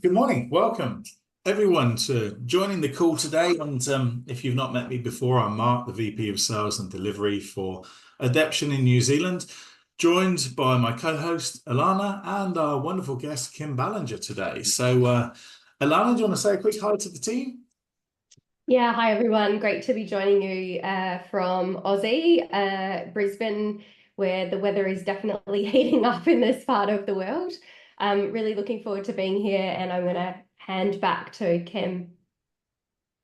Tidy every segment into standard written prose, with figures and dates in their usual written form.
Good morning. Welcome, everyone, to joining the call today. And if you've not met me before, I'm Mark, the VP of Sales and Delivery for Adeption in New Zealand, joined by my co-host, Alana, and our wonderful guest, Kim Ballinger, today. So, Alana, do you want to say a quick hi to the team? Yeah, hi everyone. Great to be joining you from Aussie, Brisbane, where the weather is definitely heating up in this part of the world. I'm really looking forward to being here, and I'm going to hand back to Kim.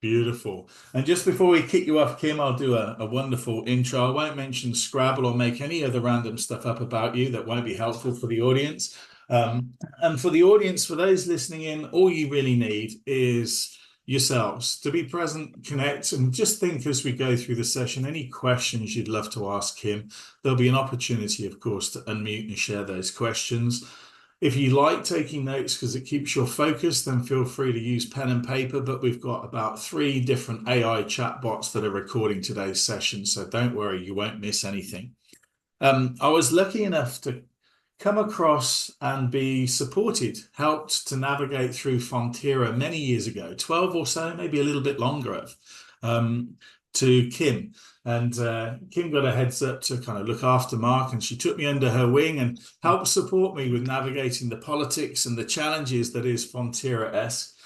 Beautiful. And just before we kick you off, Kim, I'll do a wonderful intro. I won't mention Scrabble or make any other random stuff up about you that won't be helpful for the audience. And for the audience, for those listening in, all you really need is yourselves to be present, connect, and just think as we go through the session, any questions you'd love to ask Kim. There'll be an opportunity, of course, to unmute and share those questions. If you like taking notes because it keeps your focus, then feel free to use pen and paper. But we've got about 3 different AI chatbots that are recording today's session, so don't worry, you won't miss anything. I was lucky enough to come across and be supported, helped to navigate through Fonterra many years ago, 12 or so, maybe a little bit longer, to Kim. And Kim got a heads up to kind of look after Mark, and she took me under her wing and helped support me with navigating the politics and the challenges that is Fonterra-esque.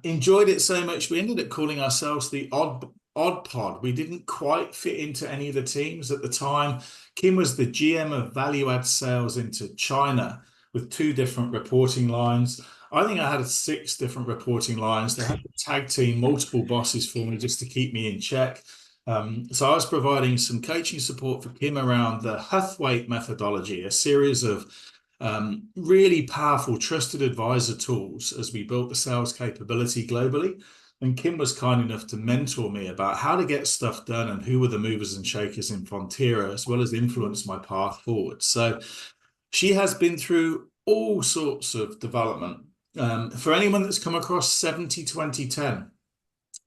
Enjoyed it so much, we ended up calling ourselves the Odd Pod. We didn't quite fit into any of the teams at the time. Kim was the GM of value add sales into China with 2 different reporting lines. I think I had 6 different reporting lines. They had to tag team multiple bosses for me just to keep me in check. So I was providing some coaching support for Kim around the Huthwaite methodology, a series of really powerful trusted advisor tools as we built the sales capability globally. And Kim was kind enough to mentor me about how to get stuff done and who were the movers and shakers in Fonterra, as well as influence my path forward. So she has been through all sorts of development. For anyone that's come across 70-20-10,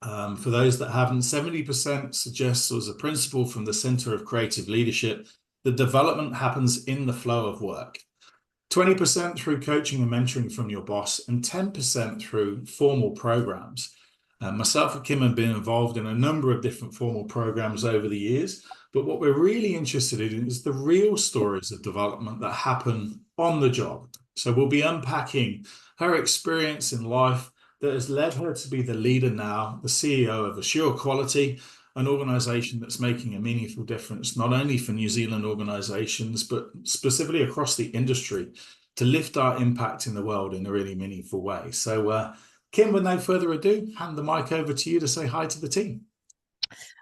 for those that haven't, 70% suggests as a principle from the Center of Creative Leadership, the development happens in the flow of work. 20% through coaching and mentoring from your boss, and 10% through formal programs. Myself and Kim have been involved in a number of different formal programs over the years, but what we're really interested in is the real stories of development that happen on the job. So we'll be unpacking her experience in life that has led her to be the leader now, the CEO of AsureQulity, an organization that's making a meaningful difference, not only for New Zealand organizations, but specifically across the industry to lift our impact in the world in a really meaningful way. So, Kim, with no further ado, hand the mic over to you to say hi to the team.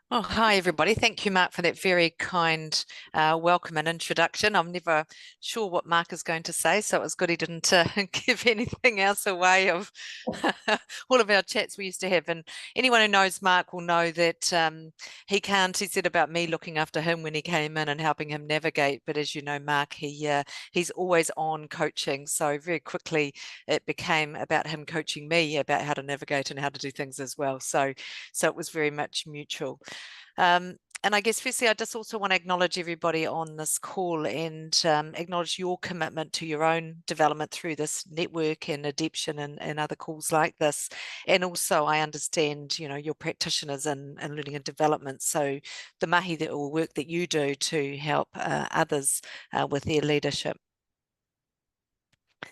Oh, hi, everybody. Thank you, Mark, for that very kind welcome and introduction. I'm never sure what Mark is going to say, so it was good he didn't give anything else away of all of our chats we used to have. And anyone who knows Mark will know that he said about me looking after him when he came in and helping him navigate. But as you know, Mark, he's always on coaching. So very quickly it became about him coaching me about how to navigate and how to do things as well. So it was very much mutual. And I guess firstly, I just also want to acknowledge everybody on this call and acknowledge your commitment to your own development through this network and Adeption and other calls like this. And also I understand, your practitioners and learning and development. So the mahi or work that you do to help others with their leadership.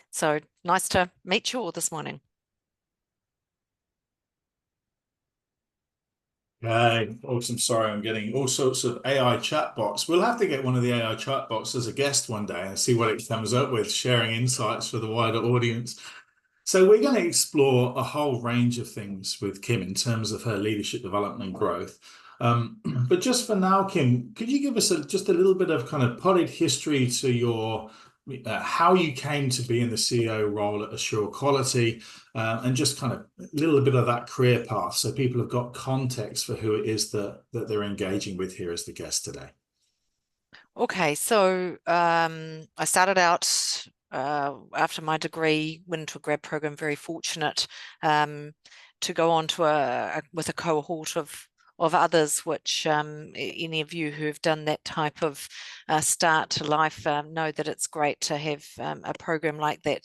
So nice to meet you all this morning. Okay, awesome. Sorry, I'm getting all sorts of AI chatbots. We'll have to get one of the AI chatbots as a guest one day and see what it comes up with, sharing insights for the wider audience. So we're going to explore a whole range of things with Kim in terms of her leadership development and growth. But just for now, Kim, could you give us just a little bit of kind of potted history to your how you came to be in the CEO role at AsureQulity, and just kind of a little bit of that career path so people have got context for who it is that they're engaging with here as the guest today. Okay, so I started out after my degree, went into a grad program, very fortunate to go on to with a cohort of others, which any of you who have done that type of start to life know that it's great to have a program like that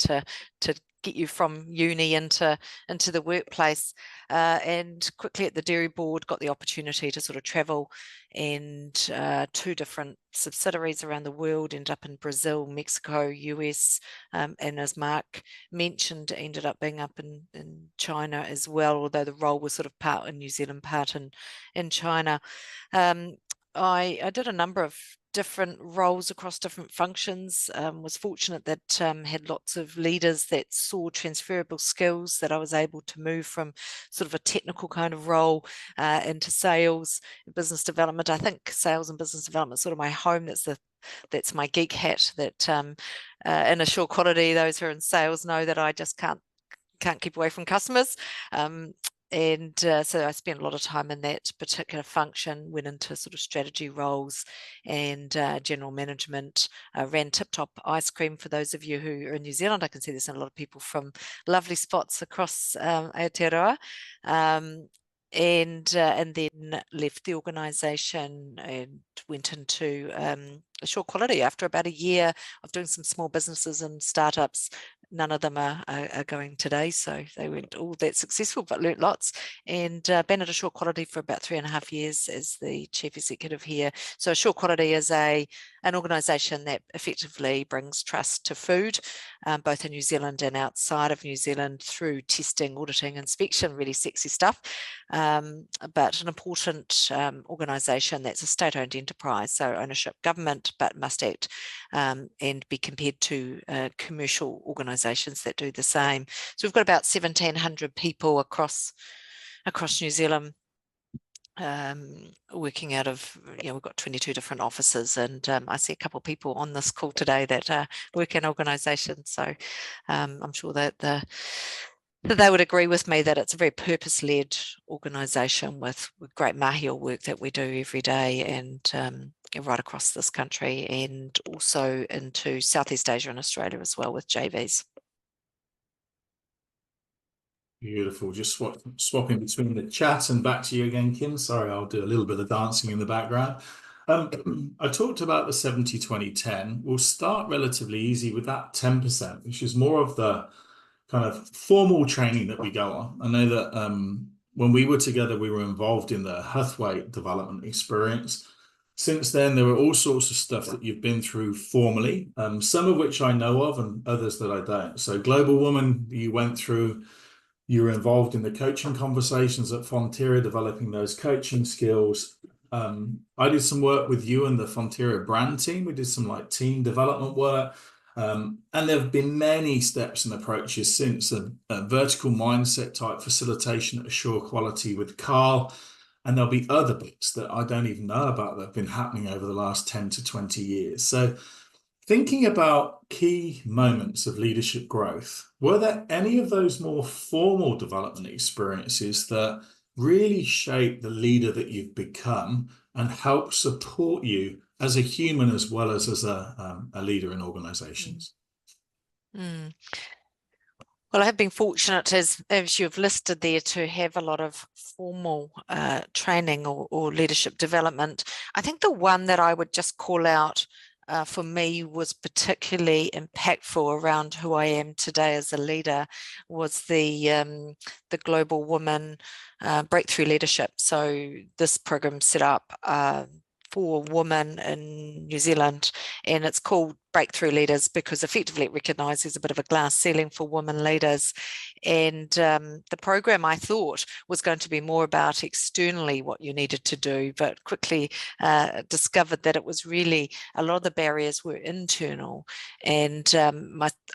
to get you from uni into the workplace, and quickly at the dairy board got the opportunity to sort of travel, and 2 different subsidiaries around the world, ended up in Brazil, Mexico, US, and as Mark mentioned, ended up being up in China as well, although the role was sort of part in New Zealand, part in China. I did a number of different roles across different functions. Was fortunate that had lots of leaders that saw transferable skills, that I was able to move from sort of a technical kind of role into sales, business development. I think sales and business development is sort of my home. That's my geek hat. That in AsureQulity, those who are in sales know that I just can't keep away from customers. So I spent a lot of time in that particular function, went into sort of strategy roles and general management, ran Tip Top Ice Cream. For those of you who are in New Zealand, I can see there's a lot of people from lovely spots across Aotearoa. And then left the organisation and went into AsureQulity after about a year of doing some small businesses and startups. None of them are going today, so they weren't all that successful, but learnt lots. And been at AsureQulity for about 3.5 years as the chief executive here. So AsureQulity is an organisation that effectively brings trust to food, both in New Zealand and outside of New Zealand, through testing, auditing, inspection, really sexy stuff. But an important organisation that's a state-owned enterprise, so ownership government, but must act and be compared to commercial organisations that do the same. So we've got about 1,700 people across New Zealand, working out of, we've got 22 different offices, and I see a couple of people on this call today that work in organisations. So I'm sure that they would agree with me that it's a very purpose-led organisation with great mahia work that we do every day, and right across this country, and also into Southeast Asia and Australia as well with JVs. Beautiful. Just swapping between the chat and back to you again, Kim. Sorry, I'll do a little bit of dancing in the background. I talked about the 70-20-10. We'll start relatively easy with that 10%, which is more of the kind of formal training that we go on. I know that when we were together, we were involved in the Huthwaite development experience. Since then, there are all sorts of stuff that you've been through formally, some of which I know of and others that I don't. So Global Woman, you went through. You were involved in the coaching conversations at Fonterra, developing those coaching skills. I did some work with you and the Fonterra brand team. We did some team development work. And there have been many steps and approaches since, a vertical mindset type facilitation at AsureQulity with Carl. And there'll be other bits that I don't even know about that have been happening over the last 10 to 20 years. So thinking about key moments of leadership growth, were there any of those more formal development experiences that really shape the leader that you've become and help support you as a human as well as a leader in organizations? Mm. Well, I have been fortunate, as you've listed there, to have a lot of formal training or leadership development. I think the one that I would just call out for me was particularly impactful around who I am today as a leader was the Global Woman Breakthrough Leadership. So this program set up for women in New Zealand, and it's called Breakthrough Leaders because effectively it recognises a bit of a glass ceiling for women leaders. And the program, I thought, was going to be more about externally what you needed to do, but quickly discovered that it was really a lot of the barriers were internal. And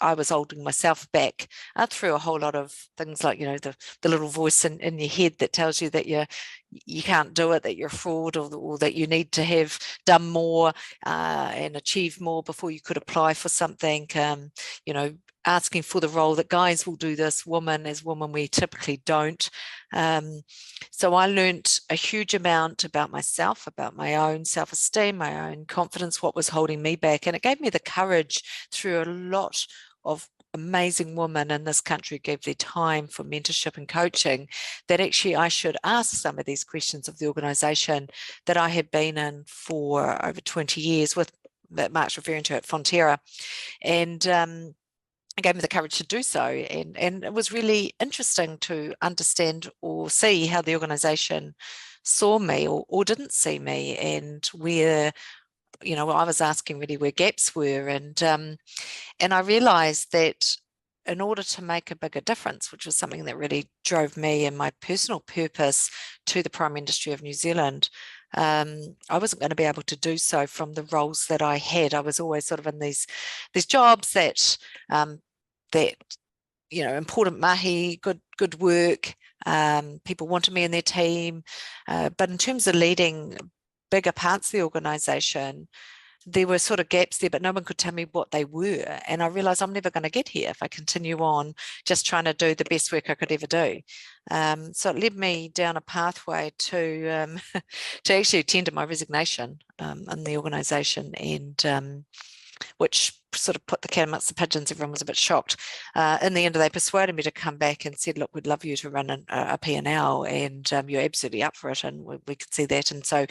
I was holding myself back through a whole lot of things like, the little voice in your head that tells you that you can't do it, that you're a fraud, or that you need to have done more and achieved more before you could apply for something. Asking for the role that guys will do this, as women we typically don't. So I learnt a huge amount about myself, about my own self-esteem, my own confidence, what was holding me back. And it gave me the courage through a lot of amazing women in this country gave their time for mentorship and coaching, that actually I should ask some of these questions of the organisation that I had been in for over 20 years, with that Mark's referring to at Fonterra. And it gave me the courage to do so. And it was really interesting to understand or see how the organization saw me or didn't see me, and where, you know, I was asking really where gaps were. And I realized that in order to make a bigger difference, which was something that really drove me and my personal purpose to the primary industry of New Zealand, I wasn't going to be able to do so from the roles that I had. I was always sort of in these jobs that you know, important mahi, good work. People wanted me in their team, but in terms of leading bigger parts of the organisation, there were sort of gaps there, but no one could tell me what they were. And I realized I'm never going to get here if I continue on just trying to do the best work I could ever do. So it led me down a pathway to to actually tender my resignation in the organisation, and which sort of put the cat amongst the pigeons. Everyone was a bit shocked. In the end, they persuaded me to come back and said, look, we'd love you to run a P&L, and you're absolutely up for it, and we could see that. And so,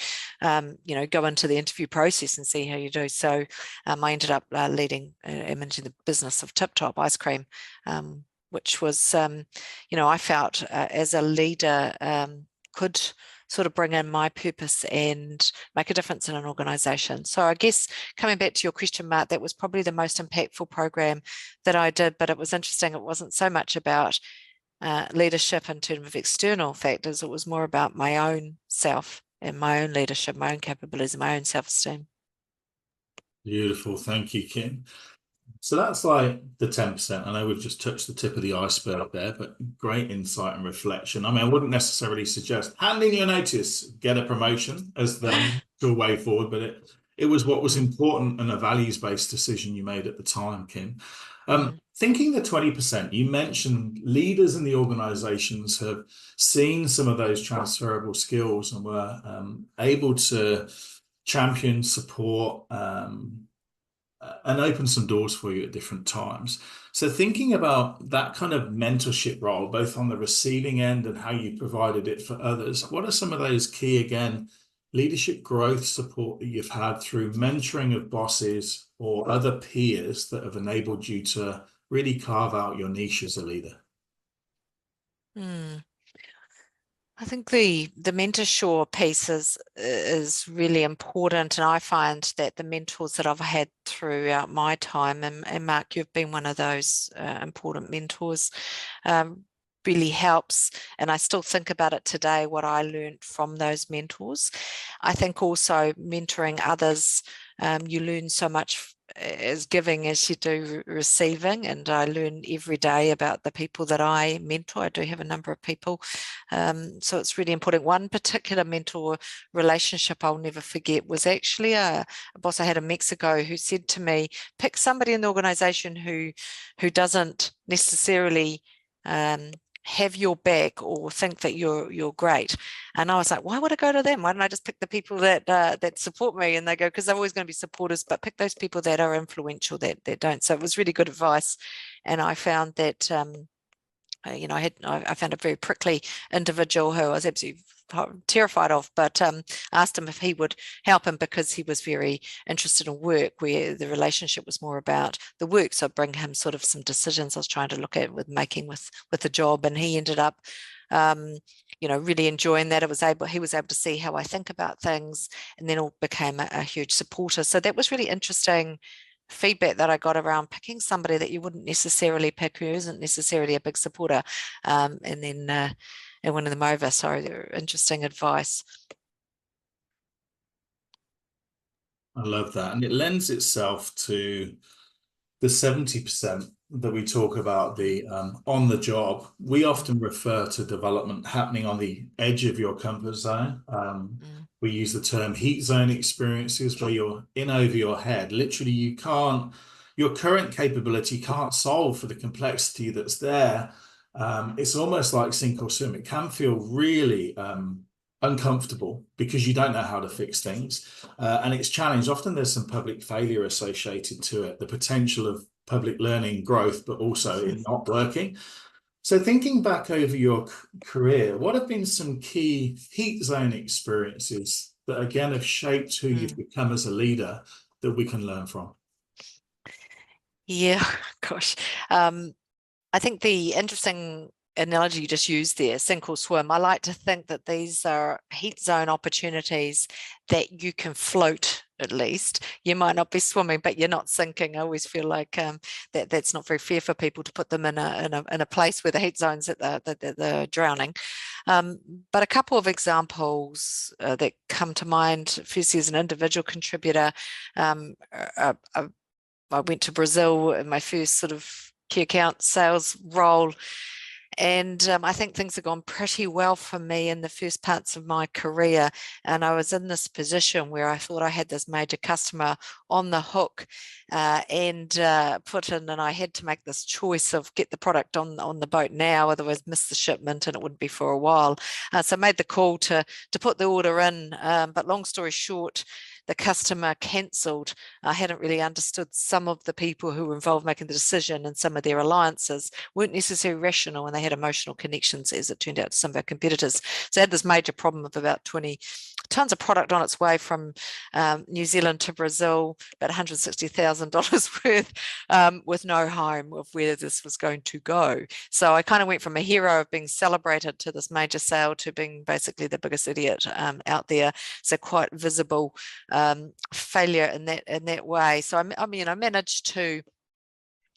you know, go into the interview process and see how you do. So I ended up leading and managing the business of Tip Top Ice Cream, which was, you know, I felt as a leader could sort of bring in my purpose and make a difference in an organisation. So I guess coming back to your question, Mark, that was probably the most impactful program that I did, but it was interesting. It wasn't so much about leadership in terms of external factors. It was more about my own self and my own leadership, my own capabilities, and my own self-esteem. Beautiful. Thank you, Kim. So that's like the 10%. I know we've just touched the tip of the iceberg there, but great insight and reflection. I mean, I wouldn't necessarily suggest handing your notice, get a promotion as the way forward, but it was what was important and a values-based decision you made at the time, Kim. Thinking the 20%, you mentioned leaders in the organizations have seen some of those transferable skills and were able to champion, support, and open some doors for you at different times. So thinking about that kind of mentorship role, both on the receiving end and how you provided it for others, what are some of those key, again, leadership growth support that you've had through mentoring of bosses or other peers that have enabled you to really carve out your niche as a leader? I think the mentorship piece is really important, and I find that the mentors that I've had throughout my time, and Mark, you've been one of those important mentors, really helps. And I still think about it today, what I learned from those mentors. I think also mentoring others, you learn so much as giving as you do receiving, and I learn every day about the people that I mentor. I do have a number of people, so it's really important. One particular mentor relationship I'll never forget was actually a boss I had in Mexico who said to me, pick somebody in the organization who doesn't necessarily have your back or think that you're great. And I was like, why would I go to them? Why don't I just pick the people that that support me? And they go, because they're always going to be supporters, but pick those people that are influential, that don't. So it was really good advice. And I found that you know, I found a very prickly individual who I was absolutely terrified of, but asked him if he would help him because he was very interested in work, where the relationship was more about the work. So I'd bring him sort of some decisions I was trying to look at with making with the job, and he ended up you know, really enjoying that. He was able to see how I think about things, and then all became a huge supporter. So that was really interesting feedback that I got around picking somebody that you wouldn't necessarily pick, who isn't necessarily a big supporter, and then winning them over. So interesting advice. I love that. And it lends itself to the 70% that we talk about, the on the job. We often refer to development happening on the edge of your comfort zone. We use the term heat zone experiences, where you're in over your head. Literally, your current capability can't solve for the complexity that's there. It's almost like sink or swim. It can feel really uncomfortable because you don't know how to fix things, and it's challenged. Often there's some public failure associated to it, the potential of public learning growth, but also in not working. So thinking back over your career, what have been some key heat zone experiences that again have shaped who you've become as a leader that we can learn from? Yeah, gosh. I think the interesting analogy you just used there, sink or swim, I like to think that these are heat zone opportunities that you can float. At least you might not be swimming, but you're not sinking. I always feel like that's not very fair for people to put them in a place where the heat zones that they're drowning. But a couple of examples that come to mind. Firstly, as an individual contributor, I went to Brazil in my first sort of key account sales role, and I think things have gone pretty well for me in the first parts of my career. And I was in this position where I thought I had this major customer on the hook and put in, and I had to make this choice of get the product on the boat now, otherwise miss the shipment and it wouldn't be for a while. So I made the call to put the order in. But long story short, the customer cancelled. I hadn't really understood some of the people who were involved making the decision, and some of their alliances weren't necessarily rational, and they had emotional connections, as it turned out, to some of our competitors. So I had this major problem of about 20 tons of product on its way from New Zealand to Brazil, about $160,000 worth, with no home of where this was going to go. So I kind of went from a hero of being celebrated to this major sale to being basically the biggest idiot out there. So quite visible failure in that way. So I mean, I managed to,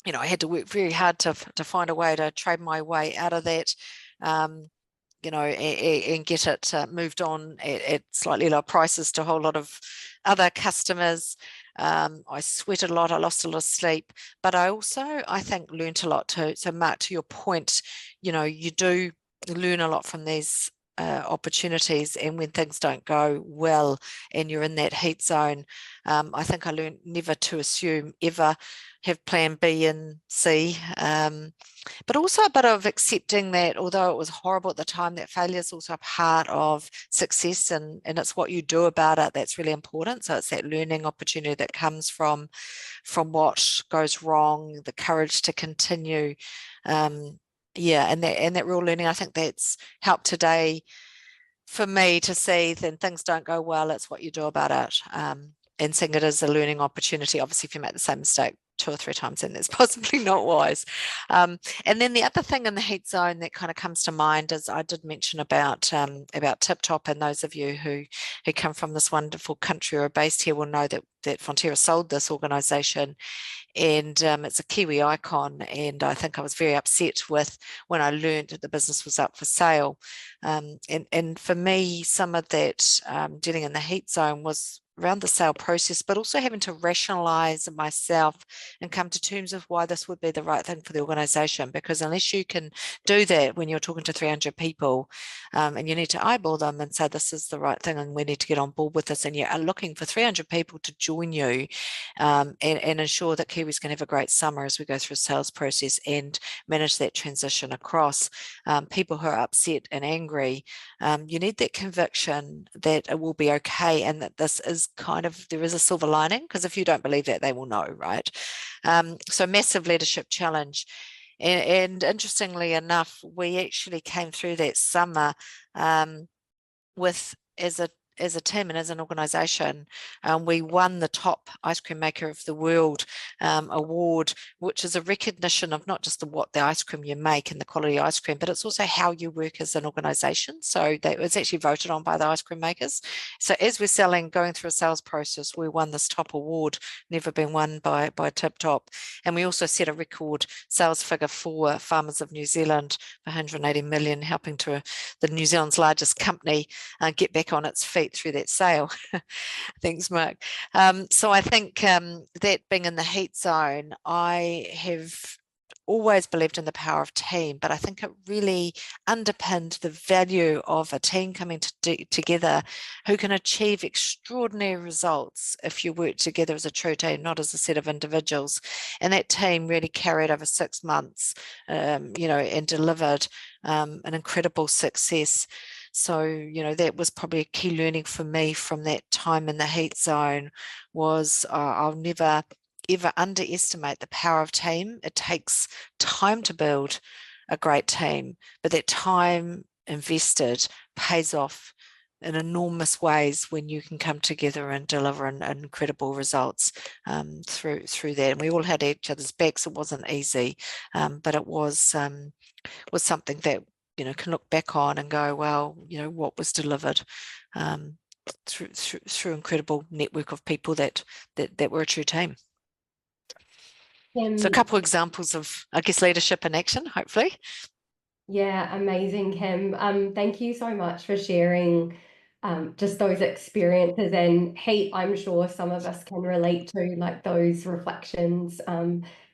I had to work very hard to find a way to trade my way out of that, and get it moved on at slightly lower prices to a whole lot of other customers. I sweated a lot. I lost a lot of sleep, but I also, I think, learned a lot too. So Mark, to your point, you do learn a lot from these opportunities, and when things don't go well and you're in that heat zone, I think I learned never to assume, ever have plan B and C, but also a bit of accepting that although it was horrible at the time, that failure is also a part of success, and it's what you do about it that's really important. So it's that learning opportunity that comes from what goes wrong, the courage to continue. And that real learning, I think that's helped today for me to see that things don't go well, it's what you do about it, and seeing it as a learning opportunity. Obviously, if you make the same mistake 2 or 3 times, then that's possibly not wise. And then the other thing in the heat zone that kind of comes to mind is I did mention about Tip Top, and those of you who come from this wonderful country or are based here will know that Fonterra sold this organisation, and it's a Kiwi icon, and I think I was very upset with when I learned that the business was up for sale. And for me, some of that dealing in the heat zone was around the sale process, but also having to rationalize myself and come to terms with why this would be the right thing for the organization. Because unless you can do that when you're talking to 300 people, and you need to eyeball them and say this is the right thing and we need to get on board with this, and you are looking for 300 people to join you, and ensure that Kiwis can have a great summer as we go through a sales process and manage that transition across people who are upset and angry. You need that conviction that it will be okay, and that this is there is a silver lining, because if you don't believe that, they will know, right? So massive leadership challenge. And interestingly enough, we actually came through that summer with, as a team and as an organization, we won the top ice cream maker of the world award, which is a recognition of not just what the ice cream you make and the quality of ice cream, but it's also how you work as an organization. So that was actually voted on by the ice cream makers. So as we're going through a sales process, we won this top award, never been won by Tip Top. And we also set a record sales figure for Farmers of New Zealand, 180 million, helping to the New Zealand's largest company get back on its feet through that sale. Thanks, Mark. So I think that being in the heat zone, I have always believed in the power of team, but I think it really underpinned the value of a team coming together who can achieve extraordinary results if you work together as a true team, not as a set of individuals. And that team really carried over 6 months, and delivered an incredible success. So, that was probably a key learning for me from that time in the heat zone was I'll never, ever underestimate the power of team. It takes time to build a great team, but that time invested pays off in enormous ways when you can come together and deliver incredible results through that. And we all had each other's backs. It wasn't easy, but it was something that, you know, can look back on and go, well, you know, what was delivered through incredible network of people that were a true team. So a couple examples of, I guess, leadership in action, hopefully. Yeah, amazing, Kim. Thank you so much for sharing just those experiences, and I'm sure some of us can relate to like those reflections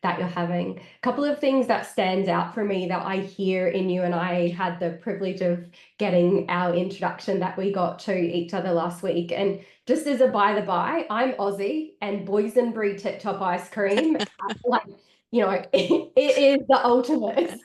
that you're having. A couple of things that stands out for me that I hear in you, and I had the privilege of getting our introduction that we got to each other last week. And just as a by the by, I'm Aussie, and boysenberry tip top ice cream, like, you know, it is the ultimate.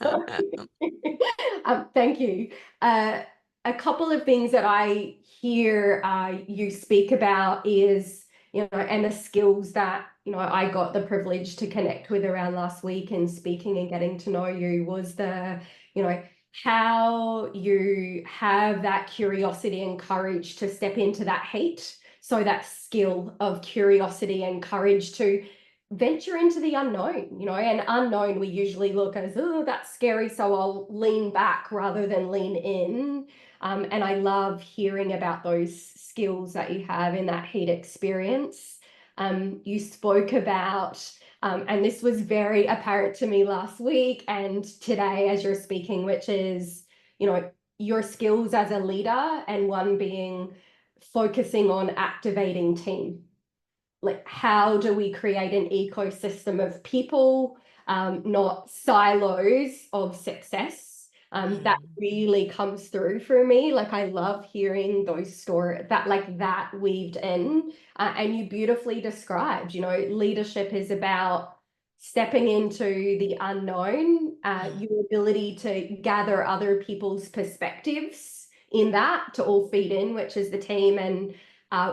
Thank you. A couple of things that I hear you speak about is, you know, and the skills that, you know, I got the privilege to connect with around last week and speaking and getting to know you was the, you know, how you have that curiosity and courage to step into that hate. So that skill of curiosity and courage to venture into the unknown, you know, and unknown we usually look as, oh, that's scary, so I'll lean back rather than lean in. And I love hearing about those skills that you have in that heat experience. You spoke about, and this was very apparent to me last week and today as you're speaking, which is, you know, your skills as a leader, and one being focusing on activating team. Like, how do we create an ecosystem of people, not silos of success? That really comes through for me. Like, I love hearing those stories that weaved in, and you beautifully described, you know, leadership is about stepping into the unknown, your ability to gather other people's perspectives in that to all feed in, which is the team. And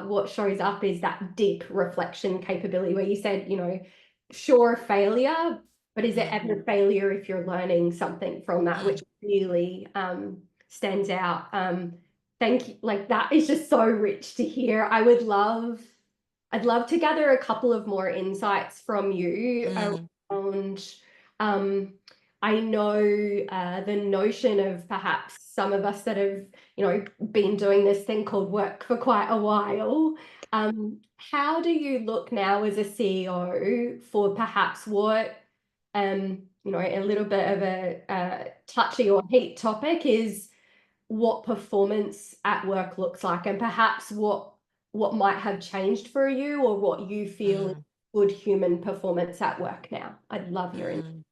what shows up is that deep reflection capability where you said, you know, sure, failure, but is it ever failure if you're learning something from that, which really stands out. Thank you. Like, that is just so rich to hear. I'd love to gather a couple of more insights from you around, I know the notion of perhaps some of us that have, you know, been doing this thing called work for quite a while. How do you look now as a CEO for perhaps what, you know, a little bit of a touchy or heat topic is what performance at work looks like, and perhaps what might have changed for you, or what you feel is good human performance at work now? I'd love your input.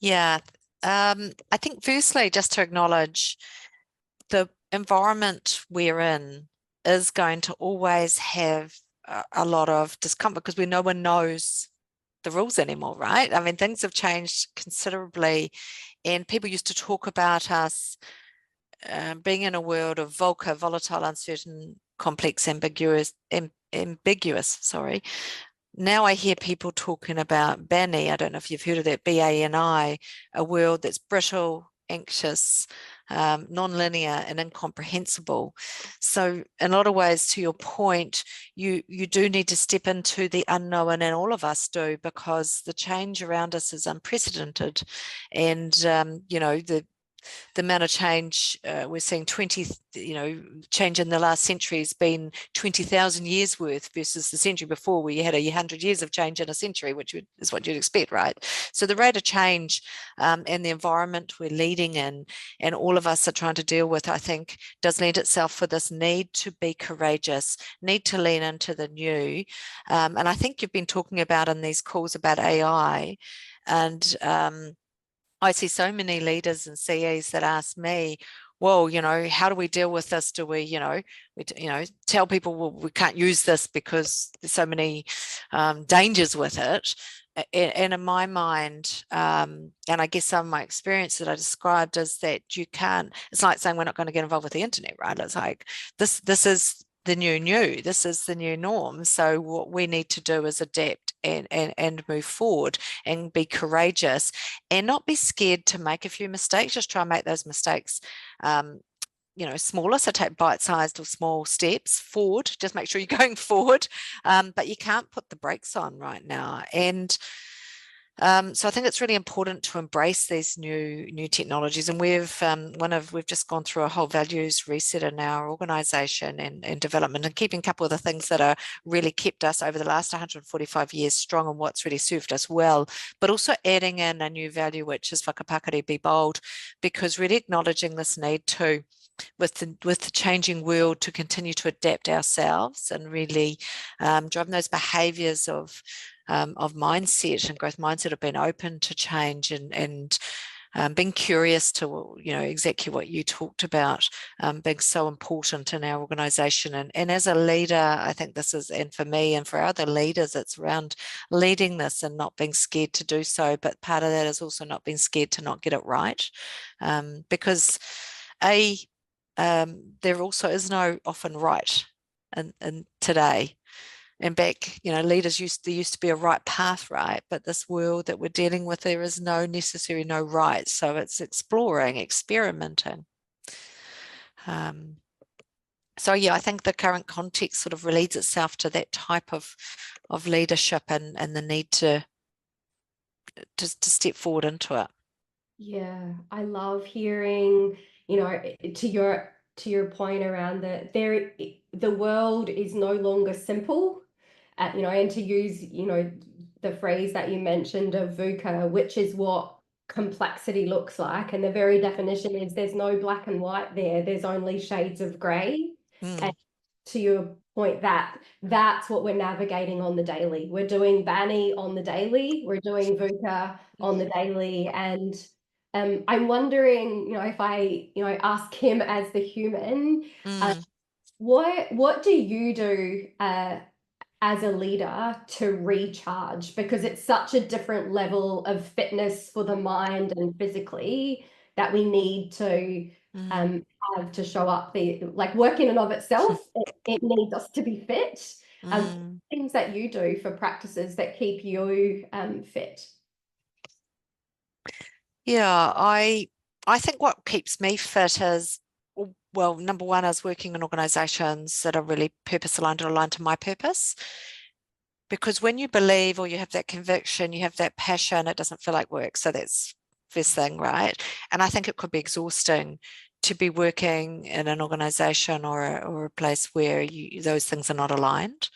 Yeah, I think firstly, just to acknowledge the environment we're in is going to always have a lot of discomfort because no one knows the rules anymore, right? I mean, things have changed considerably, and people used to talk about us being in a world of VUCA, volatile, uncertain, complex, ambiguous. Sorry. Now I hear people talking about BANI. I don't know if you've heard of that, BANI, a world that's brittle, anxious, non-linear and incomprehensible. So in a lot of ways, to your point, you do need to step into the unknown, and all of us do, because the change around us is unprecedented. And, you know, the amount of change we're seeing, change in the last century has been 20,000 years worth versus the century before, where you had 100 years of change in a century, which is what you'd expect, right? So the rate of change and the environment we're leading in, and all of us are trying to deal with, I think, does lend itself for this need to be courageous, need to lean into the new. And I think you've been talking about in these calls about AI, and I see so many leaders and CEs that ask me, well, you know, how do we deal with this? Do we, tell people, well, we can't use this because there's so many dangers with it. And in my mind, and I guess some of my experience that I described is that you can't, it's like saying we're not going to get involved with the internet, right? It's like, this is the new, this is the new norm. So what we need to do is adapt and move forward and be courageous and not be scared to make a few mistakes. Just try and make those mistakes smaller, so take bite-sized or small steps forward. Just make sure you're going forward, but you can't put the brakes on right now. And so I think it's really important to embrace these new technologies. And we've just gone through a whole values reset in our organisation and development, and keeping a couple of the things that are really kept us over the last 145 years strong and what's really served us well, but also adding in a new value, which is whakapakari, be bold, because really acknowledging this need to, with the changing world, to continue to adapt ourselves and really driving those behaviours of mindset and growth mindset, have been open to change and being curious to, exactly what you talked about, being so important in our organisation. And as a leader, I think this is, and for me and for other leaders, it's around leading this and not being scared to do so. But part of that is also not being scared to not get it right, because there also is no often right in today. And back, leaders there used to be a right path, right? But this world that we're dealing with, there is no right. So it's exploring, experimenting. So yeah, I think the current context sort of relates itself to that type of leadership and the need to step forward into it. Yeah, I love hearing, to your point around the world is no longer simple, and to use, the phrase that you mentioned of VUCA, which is what complexity looks like. And the very definition is there's no black and white there, there's only shades of grey. And to your point, that's what we're navigating on the daily. We're doing BANI on the daily, we're doing VUCA on the daily. And I'm wondering, if I, ask him as the human, what do you do as a leader to recharge? Because it's such a different level of fitness for the mind and physically that we need to have to show up. Like work in and of itself, it needs us to be fit. Things that you do for practices that keep you fit. Yeah, I think what keeps me fit is, well, number one, is working in organisations that are really purpose aligned or aligned to my purpose. Because when you believe or you have that conviction, you have that passion, it doesn't feel like work. So that's first thing, right? And I think it could be exhausting to be working in an organisation or a place where those things are not aligned.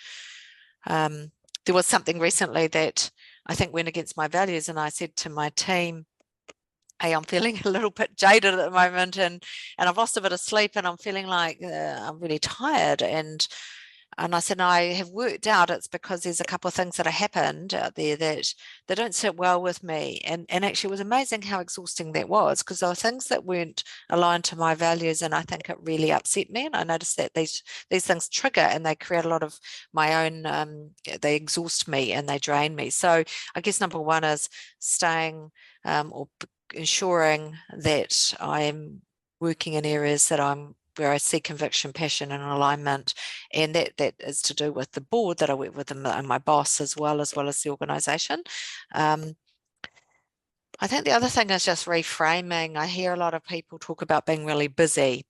There was something recently that I think went against my values, and I said to my team, hey, I'm feeling a little bit jaded at the moment, and I've lost a bit of sleep, and I'm feeling like I'm really tired. And I said, I have worked out it's because there's a couple of things that have happened out there that they don't sit well with me. And actually, it was amazing how exhausting that was, because there were things that weren't aligned to my values, and I think it really upset me. And I noticed that these things trigger and they create a lot of my own, they exhaust me and they drain me. So I guess number one is staying or ensuring that I'm working in areas where I see conviction, passion, and alignment, and that is to do with the board that I work with and my boss as well as the organisation. I think the other thing is just reframing. I hear a lot of people talk about being really busy,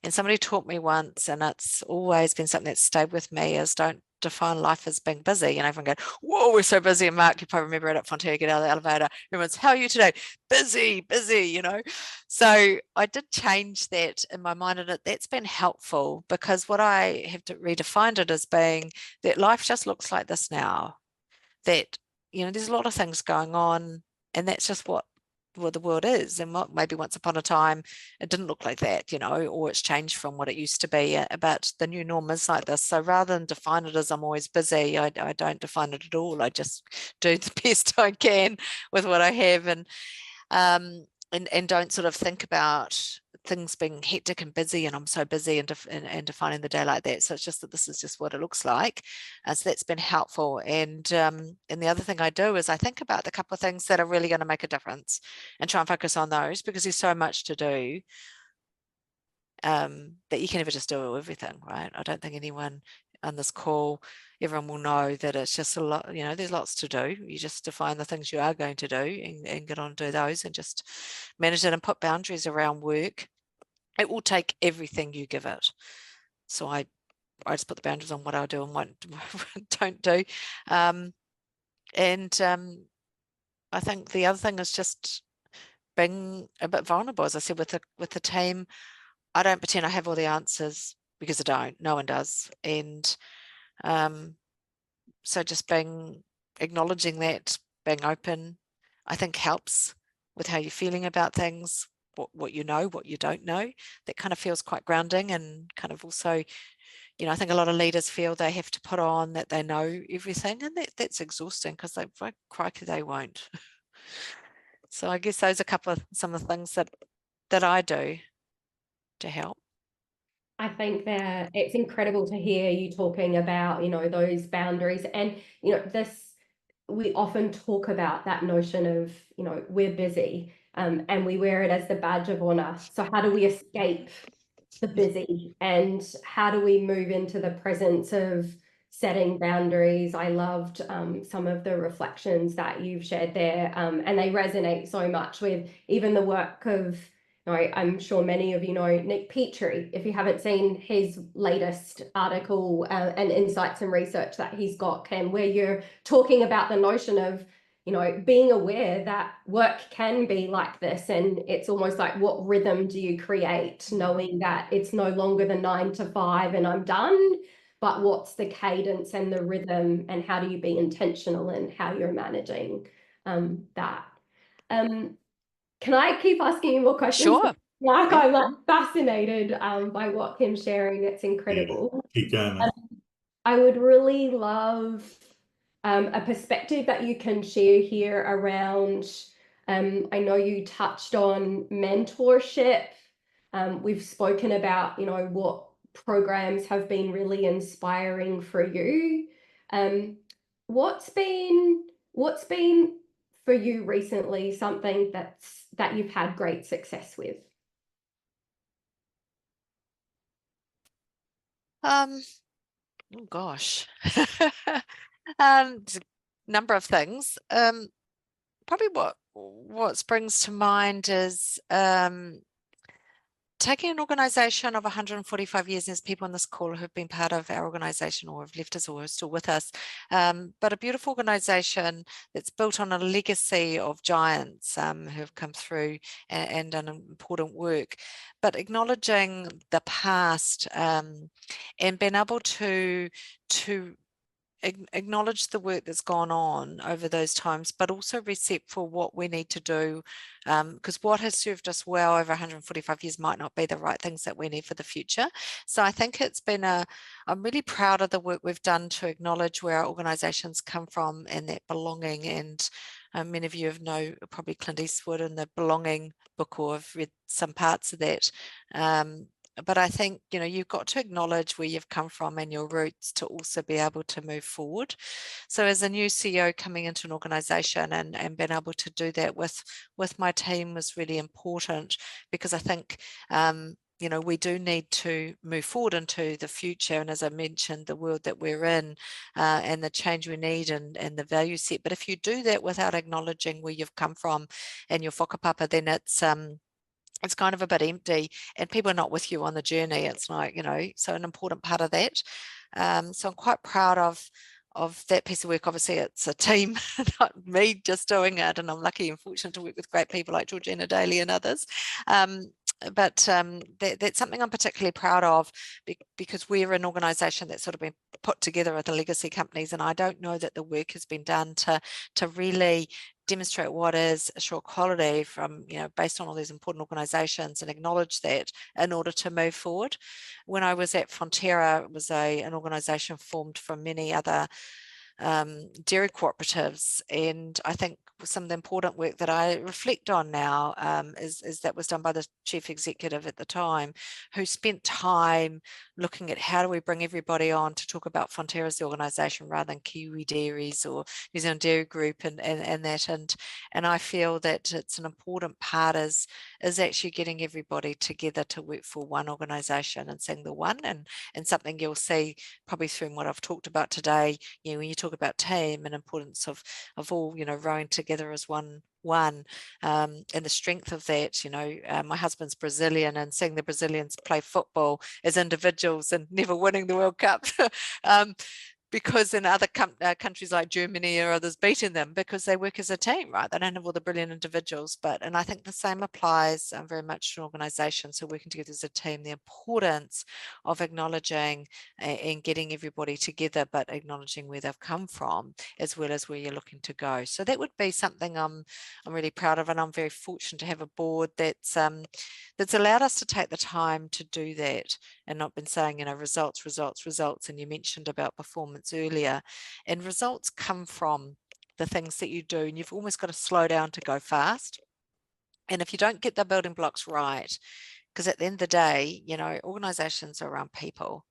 and somebody taught me once, and it's always been something that stayed with me, is don't define life as being busy. And everyone go, whoa, we're so busy. And Mark, you probably remember it at Fonterra, get out of the elevator, everyone's, how are you today? Busy. So I did change that in my mind, and that's been helpful, because what I have redefined it as being that life just looks like this now, that there's a lot of things going on, and that's just what the world is. And maybe once upon a time it didn't look like that, or it's changed from what it used to be, but the new norm is like this. So rather than define it as I'm always busy, I don't define it at all. I just do the best I can with what I have, and don't sort of think about things being hectic and busy, and I'm so busy, and defining the day like that. So it's just that this is just what it looks like. So that's been helpful. And the other thing I do is I think about the couple of things that are really going to make a difference and try and focus on those, because there's so much to do that you can never just do everything, right? I don't think anyone on this call, everyone will know that it's just a lot, there's lots to do. You just define the things you are going to do and get on to do those, and just manage it and put boundaries around work. it will take everything you give it. So I just put the boundaries on what I do and what don't do. I think the other thing is just being a bit vulnerable. As I said, with the team, I don't pretend I have all the answers, because I don't. No one does. And so just acknowledging that, being open, I think helps with how you're feeling about things, what you know, what you don't know. That kind of feels quite grounding, and kind of also, you know, I think a lot of leaders feel they have to put on that they know everything, and that's exhausting, because they, crikey, they won't. So I guess those are some of the things that I do to help. I think that it's incredible to hear you talking about, you know, those boundaries. And, you know, we often talk about that notion of, you know, we're busy, and we wear it as the badge of honor. So how do we escape the busy, and how do we move into the presence of setting boundaries? I loved some of the reflections that you've shared there, and they resonate so much with even the work of, you know, I'm sure many of you know Nick Petrie. If you haven't seen his latest article and insights and research that he's got, Ken, where you're talking about the notion of, you know, being aware that work can be like this, and it's almost like, what rhythm do you create, knowing that it's no longer the 9 to 5 and I'm done, but what's the cadence and the rhythm, and how do you be intentional in how you're managing that? Can I keep asking you more questions? Sure. Mark, I'm like fascinated by what Kim's sharing. It's incredible. Yeah. Keep going, man. I would really love a perspective that you can share here around, I know you touched on mentorship. We've spoken about, you know, what programs have been really inspiring for you. What's been for you recently something that you've had great success with? Oh gosh. There's a number of things. Probably what springs to mind is taking an organization of 145 years. There's people on this call who've been part of our organization or have left us or are still with us, but a beautiful organization that's built on a legacy of giants who've come through and done important work, but acknowledging the past and being able to acknowledge the work that's gone on over those times, but also reset for what we need to do, because what has served us well over 145 years might not be the right things that we need for the future. So I think it's been I'm really proud of the work we've done to acknowledge where our organizations come from and that belonging. And many of you know probably Clint Eastwood and the Belonging book, or have read some parts of that. But I think, you know, you've got to acknowledge where you've come from and your roots to also be able to move forward. So as a new CEO coming into an organization and being able to do that with my team was really important, because I think, you know, we do need to move forward into the future. And as I mentioned, the world that we're in and the change we need and the value set. But if you do that without acknowledging where you've come from and your whakapapa, then it's kind of a bit empty and people are not with you on the journey. It's like, you know, so an important part of that. So I'm quite proud of that piece of work. Obviously it's a team, not me just doing it, and I'm lucky and fortunate to work with great people like Georgina Daly and others. But that's something I'm particularly proud of, because we're an organisation that's sort of been put together with the legacy companies, and I don't know that the work has been done to really demonstrate what is AsureQulity from, you know, based on all these important organizations, and acknowledge that in order to move forward. When I was at Fonterra, it was an organization formed from many other dairy cooperatives, and I think some of the important work that I reflect on now is that was done by the chief executive at the time, who spent time looking at how do we bring everybody on to talk about Fonterra as the organisation rather than Kiwi Dairies or New Zealand Dairy Group and that, and I feel that it's an important part as is actually getting everybody together to work for one organization and seeing the one, and something you'll see probably through what I've talked about today, when you talk about team and importance of all, rowing together as one, and the strength of that. My husband's Brazilian, and seeing the Brazilians play football as individuals and never winning the World Cup, because in other countries like Germany or others beating them, because they work as a team, right? They don't have all the brilliant individuals, and I think the same applies very much to organizations. So working together as a team, the importance of acknowledging and getting everybody together, but acknowledging where they've come from as well as where you're looking to go. So that would be something I'm really proud of, and I'm very fortunate to have a board that's allowed us to take the time to do that, and not been saying, results, and you mentioned about performance earlier, and results come from the things that you do, and you've almost got to slow down to go fast. And if you don't get the building blocks right, because at the end of the day, organizations are around people,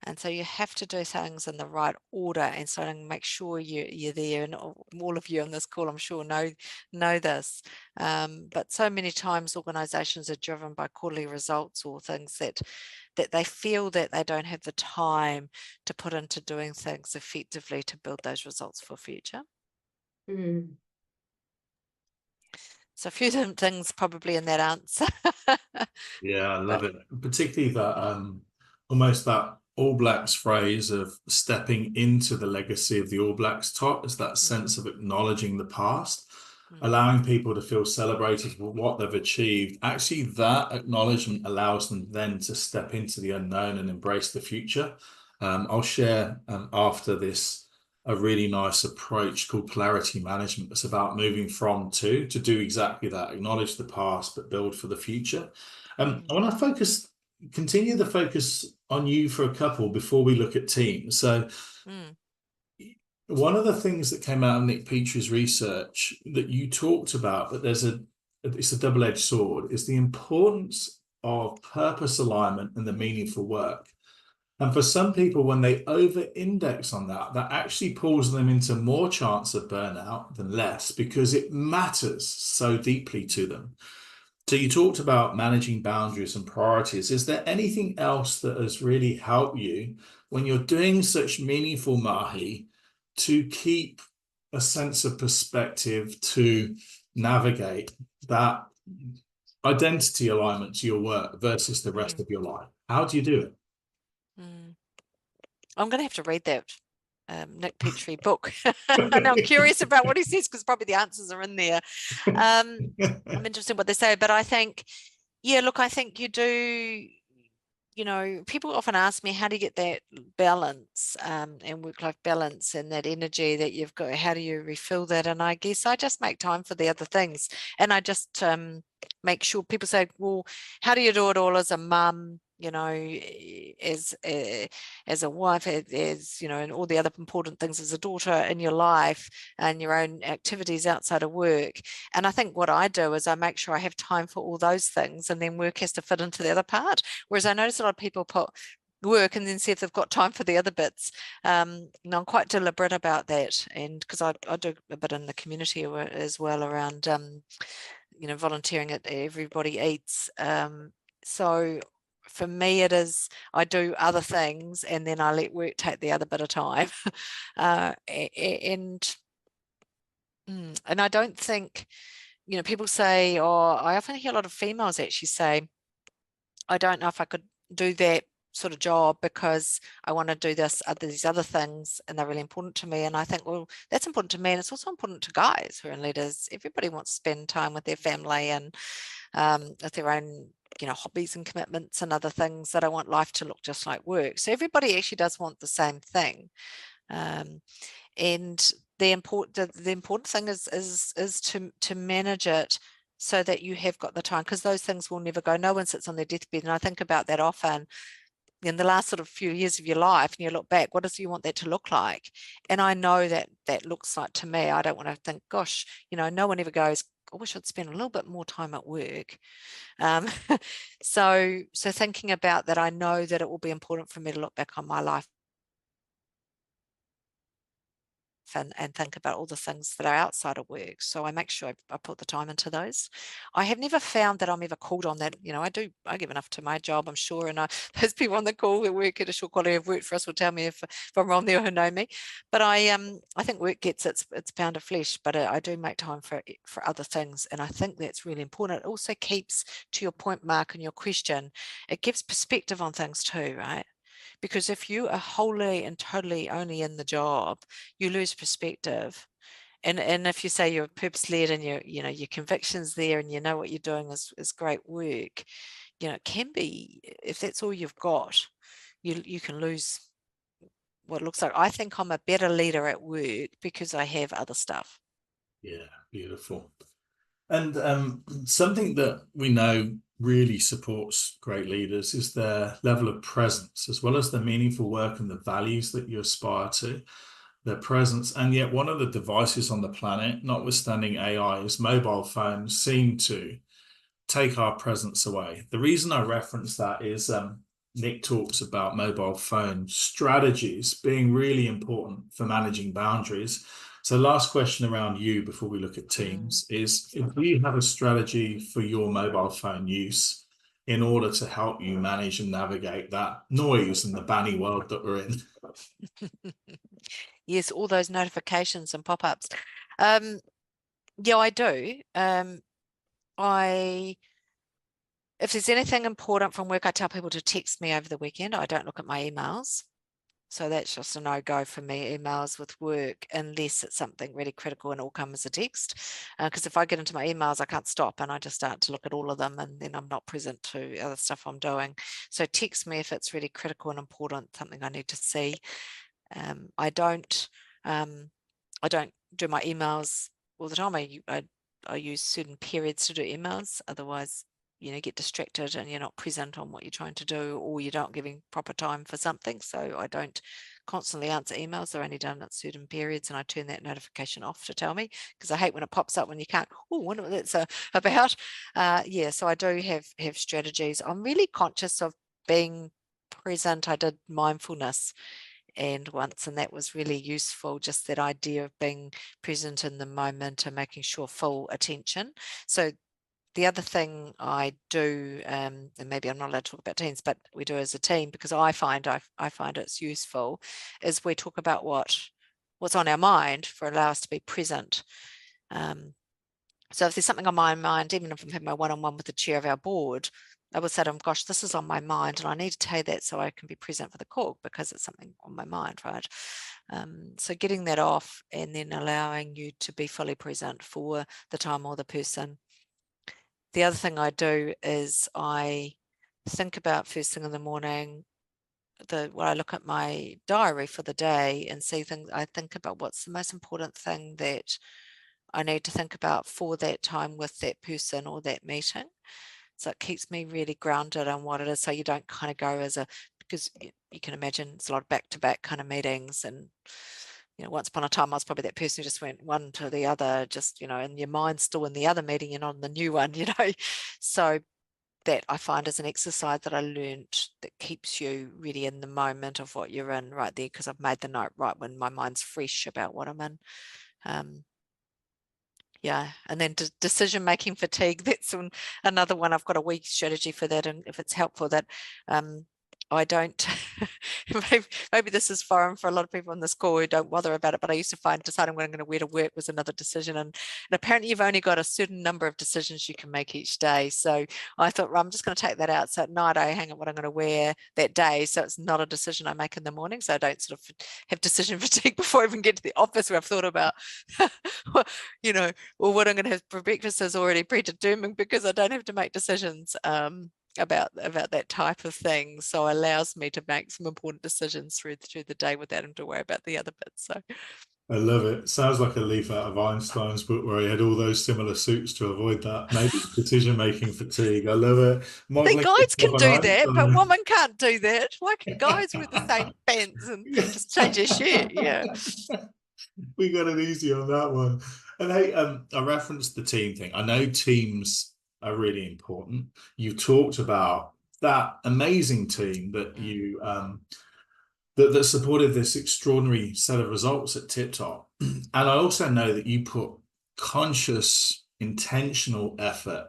and so you have to do things in the right order, and so to make sure you're there. And all of you on this call, I'm sure, know this. But so many times organizations are driven by quarterly results or things that they feel that they don't have the time to put into doing things effectively to build those results for future. Mm. So a few different things probably in that answer. Yeah, I love it. Particularly that almost that All Blacks phrase of stepping into the legacy of the All Blacks top, is that sense of acknowledging the past, allowing people to feel celebrated for what they've achieved. Actually, that acknowledgement allows them then to step into the unknown and embrace the future. I'll share after this a really nice approach called clarity management. It's about moving from to do exactly that, acknowledge the past, but build for the future. I want to continue the focus on you for a couple before we look at teams. So one of the things that came out of Nick Petrie's research that you talked about, but it's a double-edged sword, is the importance of purpose alignment and the meaningful work. And for some people, when they over-index on that actually pulls them into more chance of burnout than less, because it matters so deeply to them. So you talked about managing boundaries and priorities. Is there anything else that has really helped you when you're doing such meaningful mahi to keep a sense of perspective, to navigate that identity alignment to your work versus the rest of your life? How do you do it? I'm going to have to read that Nick Petrie book. And I'm curious about what he says, because probably the answers are in there. I'm interested in what they say, but I think, I think you do. People often ask me, how do you get that balance and work-life balance and that energy that you've got? How do you refill that? And I guess I just make time for the other things, and I just make sure. People say, well, how do you do it all as a mum? As a wife, as and all the other important things as a daughter in your life and your own activities outside of work. And I think what I do is I make sure I have time for all those things, and then work has to fit into the other part. Whereas I notice a lot of people put work and then see if they've got time for the other bits. I'm quite deliberate about that, and because I do a bit in the community as well around volunteering at Everybody Eats. So for me, it is, I do other things and then I let work take the other bit of time. And I don't think, people say, I often hear a lot of females actually say, I don't know if I could do that sort of job because I want to do these other things, and they're really important to me. And I think, well, that's important to me, and it's also important to guys who are in leaders. Everybody wants to spend time with their family and with their own hobbies and commitments and other things, that I want life to look just like work. So everybody actually does want the same thing. And the important thing is to manage it so that you have got the time, because those things will never go. No one sits on their deathbed, and I think about that often. In the last sort of few years of your life, and you look back, what do you want that to look like? And I know that looks like, to me, I don't want to think, gosh, no one ever goes, I wish I'd spend a little bit more time at work. So thinking about that, I know that it will be important for me to look back on my life life and think about all the things that are outside of work. So I make sure I put the time into those. I have never found that I'm ever called on that. You know, I give enough to my job, I'm sure. And those people on the call who work at AsureQulity have worked for us will tell me if I'm wrong there who know me. But I think work gets its pound of flesh, but I do make time for other things. And I think that's really important. It also keeps, to your point, Mark, and your question, it gives perspective on things too, right? Because if you are wholly and totally only in the job, you lose perspective. And if you say you're purpose-led and your convictions there and you know what you're doing is great work, it can be, if that's all you've got, you can lose what looks like. I think I'm a better leader at work because I have other stuff. Yeah, beautiful. And something that we know really supports great leaders is their level of presence, as well as the meaningful work and the values that you aspire to, their presence. And yet one of the devices on the planet, notwithstanding AI, is mobile phones seem to take our presence away. The reason I reference that is Nick talks about mobile phone strategies being really important for managing boundaries. So last question around you before we look at teams is, do you have a strategy for your mobile phone use in order to help you manage and navigate that noise in the banny world that we're in? Yes, all those notifications and pop-ups. Yeah, I do. If there's anything important from work, I tell people to text me over the weekend. I don't look at my emails. So that's just a no-go for me, emails with work, unless it's something really critical and it will come as a text. Because if I get into my emails, I can't stop and I just start to look at all of them and then I'm not present to other stuff I'm doing. So text me if it's really critical and important, something I need to see. I don't do my emails all the time. I use certain periods to do emails. Otherwise, get distracted and you're not present on what you're trying to do, or you're not giving proper time for something. So I don't constantly answer emails. They're only done at certain periods, and I turn that notification off to tell me, because I hate when it pops up when you can't, wonder what that's about. Yeah, so I do have strategies. I'm really conscious of being present. I did mindfulness and that was really useful, just that idea of being present in the moment and making sure full attention. So the other thing I do, and maybe I'm not allowed to talk about teams, but we do as a team, because I find it's useful, is we talk about what's on our mind for allow us to be present. So if there's something on my mind, even if I'm having my one-on-one with the chair of our board, I would say to them, gosh, this is on my mind and I need to tell you that so I can be present for the call because it's something on my mind, right? So getting that off and then allowing you to be fully present for the time or the person. The other thing I do is I think about first thing in the morning, when I look at my diary for the day and see things, I think about what's the most important thing that I need to think about for that time with that person or that meeting. So it keeps me really grounded on what it is. So you don't kind of go because you can imagine it's a lot of back-to-back kind of meetings. And, once upon a time, I was probably that person who just went one to the other, just, and your mind's still in the other meeting, you're not in the new one, So that I find is an exercise that I learned that keeps you really in the moment of what you're in right there, because I've made the note right when my mind's fresh about what I'm in. Yeah, and then decision-making fatigue, that's another one. I've got a weak strategy for that, and if it's helpful, that I don't, maybe this is foreign for a lot of people on this call who don't bother about it, but I used to find deciding when I'm going to wear to work was another decision. And apparently you've only got a certain number of decisions you can make each day. So I thought, well, I'm just going to take that out. So at night I hang up what I'm going to wear that day. So it's not a decision I make in the morning. So I don't sort of have decision fatigue before I even get to the office, where I've thought about, well, what I'm going to have for breakfast is already predetermined, because I don't have to make decisions about that type of thing. So it allows me to make some important decisions through the day without having to worry about the other bits. So I love it. Sounds like a leaf out of Einstein's book where he had all those similar suits to avoid that. Maybe decision-making fatigue. I love it. I think Modeling guys can do on that, but Einstein. women can't do that. Why can guys wear the same pants and just change their shirt? Yeah. We got it easy on that one. And hey, I referenced the team thing. I know teams are really important. You talked about that amazing team that that supported this extraordinary set of results at Tip Top. And I also know that you put conscious, intentional effort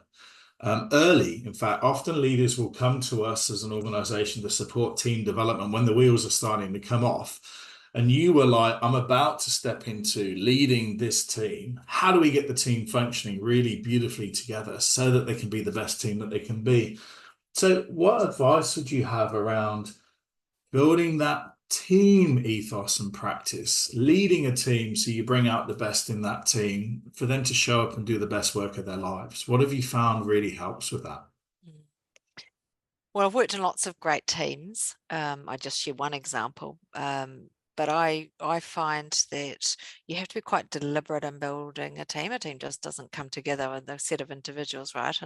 early. In fact, often leaders will come to us as an organization to support team development when the wheels are starting to come off. And you were like, I'm about to step into leading this team. How do we get the team functioning really beautifully together so that they can be the best team that they can be? So what advice would you have around building that team ethos and practice, leading a team so you bring out the best in that team for them to show up and do the best work of their lives? What have you found really helps with that? Well, I've worked in lots of great teams. I just share one example. But I find that you have to be quite deliberate in building a team. A team just doesn't come together with a set of individuals, right?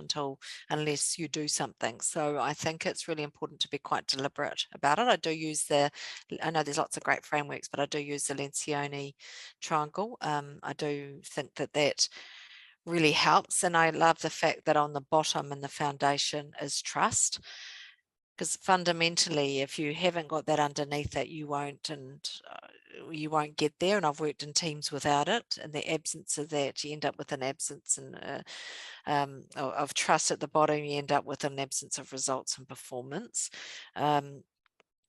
Unless you do something. So I think it's really important to be quite deliberate about it. I know there's lots of great frameworks, but I do use the Lencioni triangle. I do think that really helps. And I love the fact that on the bottom and the foundation is trust. Because fundamentally, if you haven't got that underneath it, you won't get there. And I've worked in teams without it, and the absence of that, you end up with an absence of trust at the bottom. You end up with an absence of results and performance.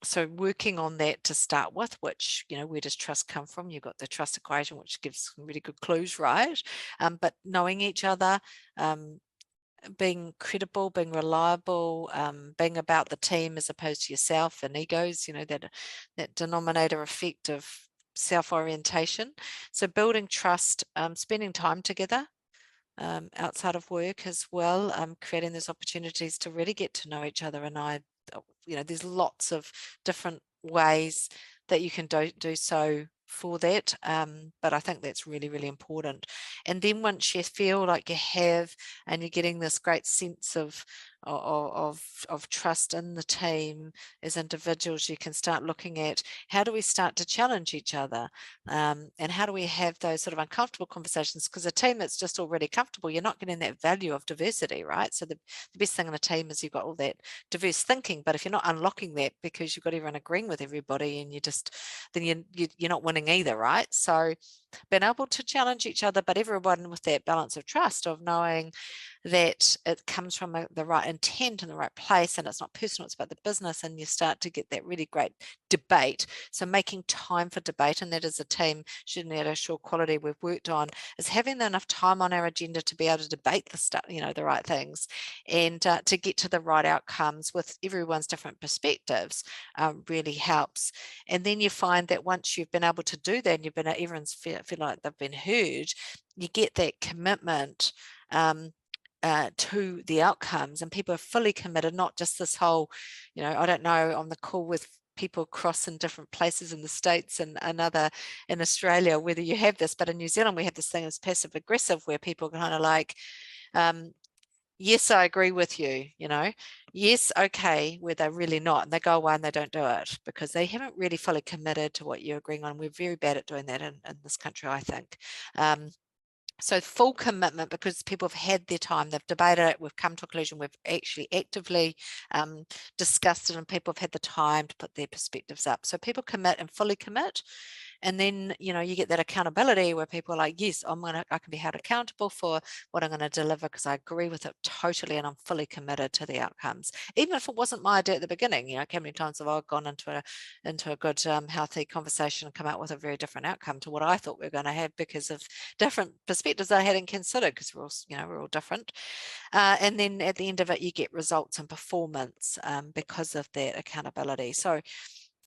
So working on that to start with, which, where does trust come from? You've got the trust equation, which gives some really good clues, right? But knowing each other, being credible, being reliable, being about the team as opposed to yourself and egos, that denominator effect of self-orientation. So building trust, spending time together outside of work as well, creating those opportunities to really get to know each other. And there's lots of different ways that you can do so for that, but I think that's really, really important. And then once you feel like you have, and you're getting this great sense of trust in the team as individuals, you can start looking at how do we start to challenge each other, and how do we have those sort of uncomfortable conversations, because a team that's just already comfortable, you're not getting that value of diversity, right? So the best thing in a team is you've got all that diverse thinking, but if you're not unlocking that because you've got everyone agreeing with everybody, and then you're not winning either, right? So being able to challenge each other, but everyone with that balance of trust, of knowing that it comes from the right intent in the right place, and it's not personal, it's about the business, and you start to get that really great debate. So making time for debate, and that is a team, certainly at AsureQulity we've worked on, is having enough time on our agenda to be able to debate the stuff, the right things, and to get to the right outcomes with everyone's different perspectives really helps. And then you find that once you've been able to do that, and everyone's feel like they've been heard, you get that commitment to the outcomes, and people are fully committed, not just this whole, I don't know, on the call with people across in different places in the States and another in Australia, whether you have this, but in New Zealand we have this thing as passive aggressive, where people kind of like, yes, I agree with you, yes, okay, where they're really not, and they go away and they don't do it because they haven't really fully committed to what you're agreeing on. We're very bad at doing that in this country, I think. So full commitment, because people have had their time, they've debated it, we've come to a conclusion, we've actually actively discussed it, and people have had the time to put their perspectives up. So people commit and fully commit. And then, you get that accountability where people are like, yes, I can be held accountable for what I'm going to deliver because I agree with it totally, and I'm fully committed to the outcomes. Even if it wasn't my idea at the beginning, how many times have I gone into a good, healthy conversation and come out with a very different outcome to what I thought we were going to have because of different perspectives I hadn't considered, because we're all different. And then at the end of it, you get results and performance because of that accountability. So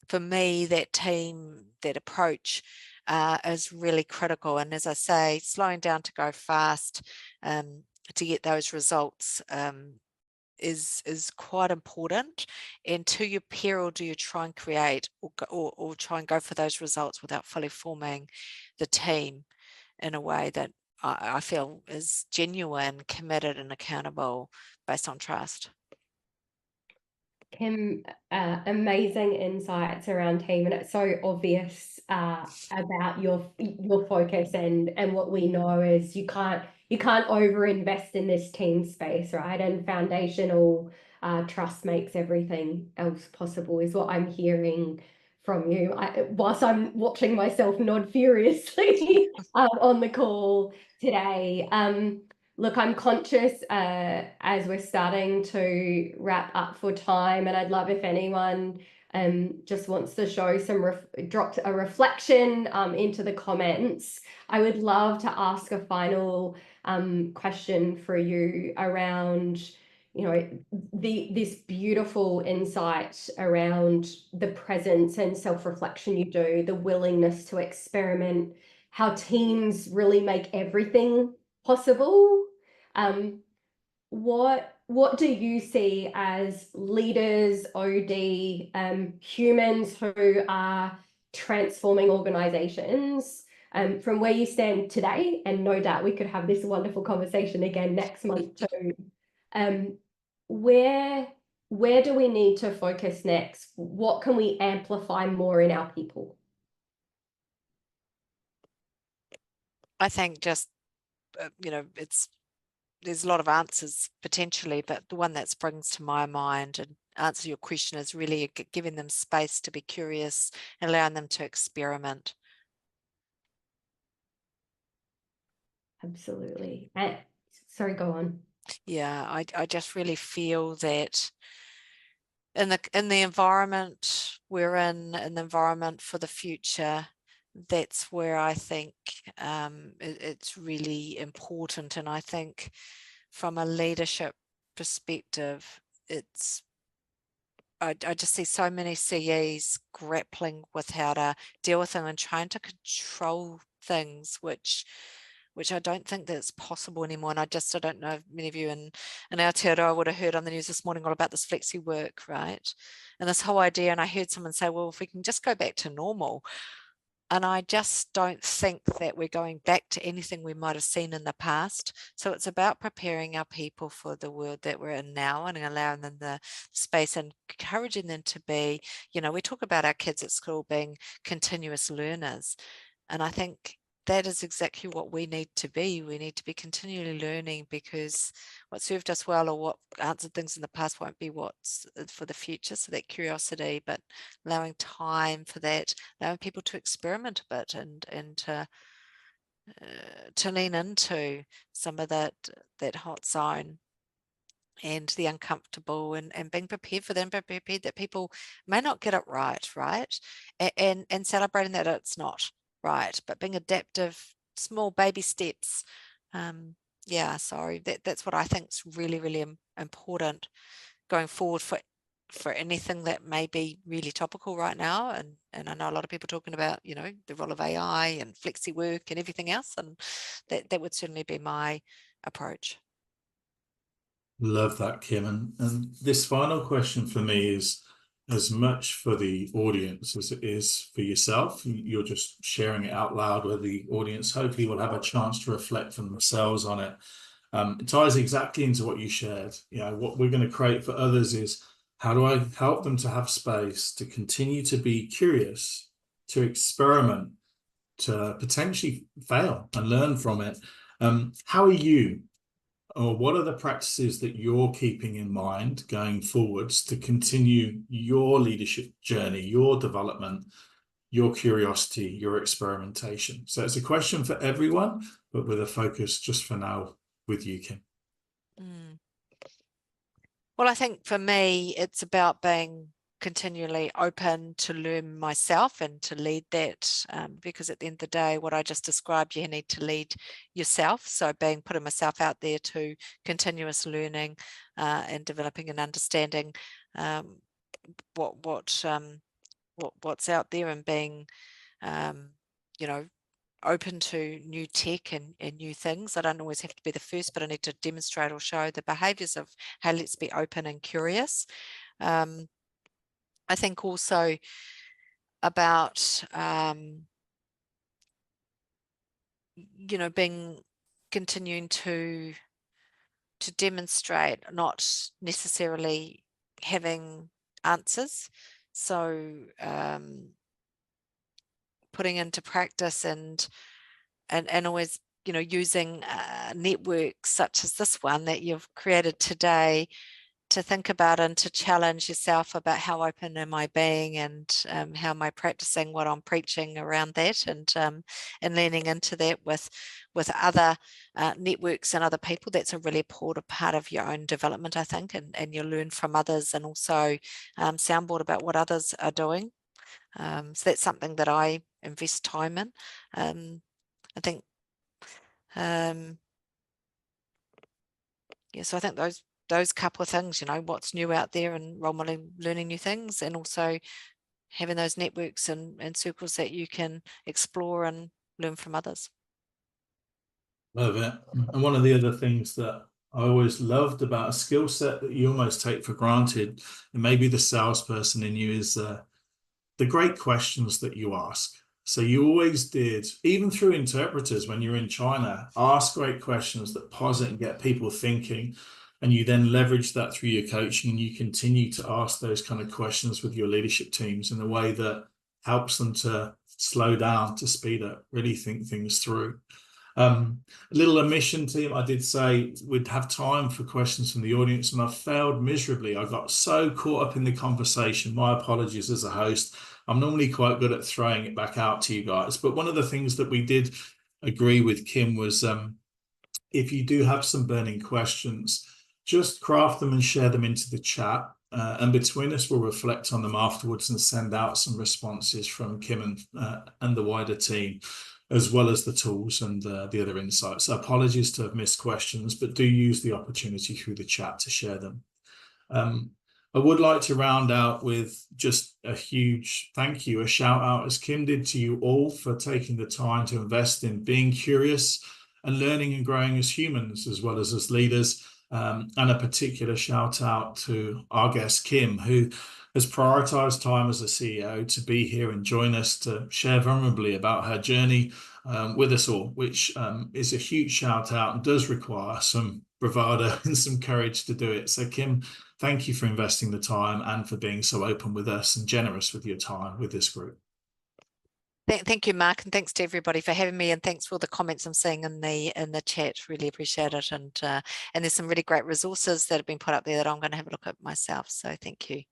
for me, that team, that approach is really critical. And as I say, slowing down to go fast to get those results is quite important. And to your peril, do you try and create or try and go for those results without fully forming the team in a way that I feel is genuine, committed, and accountable based on trust. Kim, amazing insights around team, and it's so obvious about your focus and what we know is you can't over invest in this team space, right? And foundational trust makes everything else possible, is what I'm hearing from you whilst I'm watching myself nod furiously on the call today. Look, I'm conscious as we're starting to wrap up for time, and I'd love if anyone just wants to show some drop a reflection into the comments. I would love to ask a final question for you around, you know, this beautiful insight around the presence and self-reflection you do, the willingness to experiment, how teams really make everything possible. What do you see as leaders, OD, humans who are transforming organizations from where you stand today? And no doubt we could have this wonderful conversation again next month too. Where do we need to focus next? What can we amplify more in our people? I think just, you know, there's a lot of answers potentially, but the one that springs to my mind and answer your question is really giving them space to be curious and allowing them to experiment. Absolutely. Sorry, go on. Yeah, I just really feel that in the environment we're in the environment for the future, that's where I think it's really important. And I think from a leadership perspective, I just see so many CEs grappling with how to deal with them and trying to control things, which I don't think that's possible anymore. And I don't know if many of you in Aotearoa would have heard on the news this morning all about this flexi work, right? And this whole idea, and I heard someone say, well, if we can just go back to normal. And I just don't think that we're going back to anything we might have seen in the past. So it's about preparing our people for the world that we're in now and allowing them the space and encouraging them to be, you know, we talk about our kids at school being continuous learners. And I think that is exactly what we need to be. We need to be continually learning, because what served us well or what answered things in the past won't be what's for the future. So that curiosity, but allowing time for that, allowing people to experiment a bit and to lean into some of that hot zone and the uncomfortable, and being prepared for them, but prepared that people may not get it right, and celebrating that it's not right, but being adaptive, small baby steps. Yeah, sorry, that's what I think is really, really important going forward for anything that may be really topical right now. And I know a lot of people talking about, you know, the role of AI and flexi work and everything else, and that would certainly be my approach. Love that, Kim. And this final question for me is as much for the audience as it is for yourself. You're just sharing it out loud where the audience hopefully will have a chance to reflect for themselves on it. It ties exactly into what you shared. You know, what we're going to create for others is, how do I help them to have space to continue to be curious, to experiment, to potentially fail and learn from it? How are you, or what are the practices that you're keeping in mind going forwards to continue your leadership journey, your development, your curiosity, your experimentation? So it's a question for everyone, but with a focus just for now with you, Kim. Well, I think for me, it's about being continually open to learn myself and to lead that, because at the end of the day, what I just described, you need to lead yourself. So putting myself out there to continuous learning and developing and understanding what's out there, and being you know, open to new tech and new things. I don't always have to be the first, but I need to demonstrate or show the behaviors of, hey, let's be open and curious. I think also about, you know, continuing to demonstrate, not necessarily having answers. So putting into practice and always, you know, using networks such as this one that you've created today to think about and to challenge yourself about how open am I being, and how am I practicing what I'm preaching around that, and leaning into that with other networks and other people. That's a really important part of your own development, I think, and you learn from others, and also soundboard about what others are doing. So that's something that I invest time in. I think yeah, so I think those couple of things, what's new out there, and role modeling, learning new things, and also having those networks and circles that you can explore and learn from others. Love it. And one of the other things that I always loved about a skill set that you almost take for granted, and maybe the salesperson in you, is the great questions that you ask. So you always did, even through interpreters when you're in China, ask great questions that pause it and get people thinking. And you then leverage that through your coaching, and you continue to ask those kind of questions with your leadership teams in a way that helps them to slow down, to speed up, really think things through. A little omission, team. I did say we'd have time for questions from the audience, and I failed miserably. I got so caught up in the conversation. My apologies as a host. I'm normally quite good at throwing it back out to you guys. But one of the things that we did agree with Kim was, if you do have some burning questions, just craft them and share them into the chat. And between us, we'll reflect on them afterwards and send out some responses from Kim and the wider team, as well as the tools and the other insights. So apologies to have missed questions, but do use the opportunity through the chat to share them. I would like to round out with just a huge thank you, a shout out, as Kim did, to you all for taking the time to invest in being curious and learning and growing as humans, as well as leaders. And a particular shout out to our guest, Kim, who has prioritized time as a CEO to be here and join us to share vulnerably about her journey with us all, which is a huge shout out and does require some bravado and some courage to do it. So Kim, thank you for investing the time and for being so open with us and generous with your time with this group. Thank you, Mark, and thanks to everybody for having me, and thanks for all the comments I'm seeing in the chat. Really appreciate it, and there's some really great resources that have been put up there that I'm going to have a look at myself. So thank you.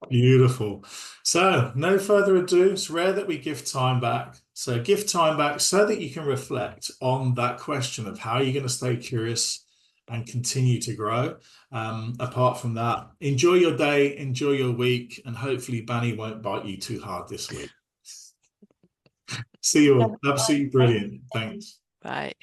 Beautiful. So no further ado, it's rare that we give time back. So give time back so that you can reflect on that question of how you're going to stay curious and continue to grow. Apart from that, enjoy your day, enjoy your week, and hopefully Banny won't bite you too hard this week. See you all. Absolutely brilliant. Thanks. Bye.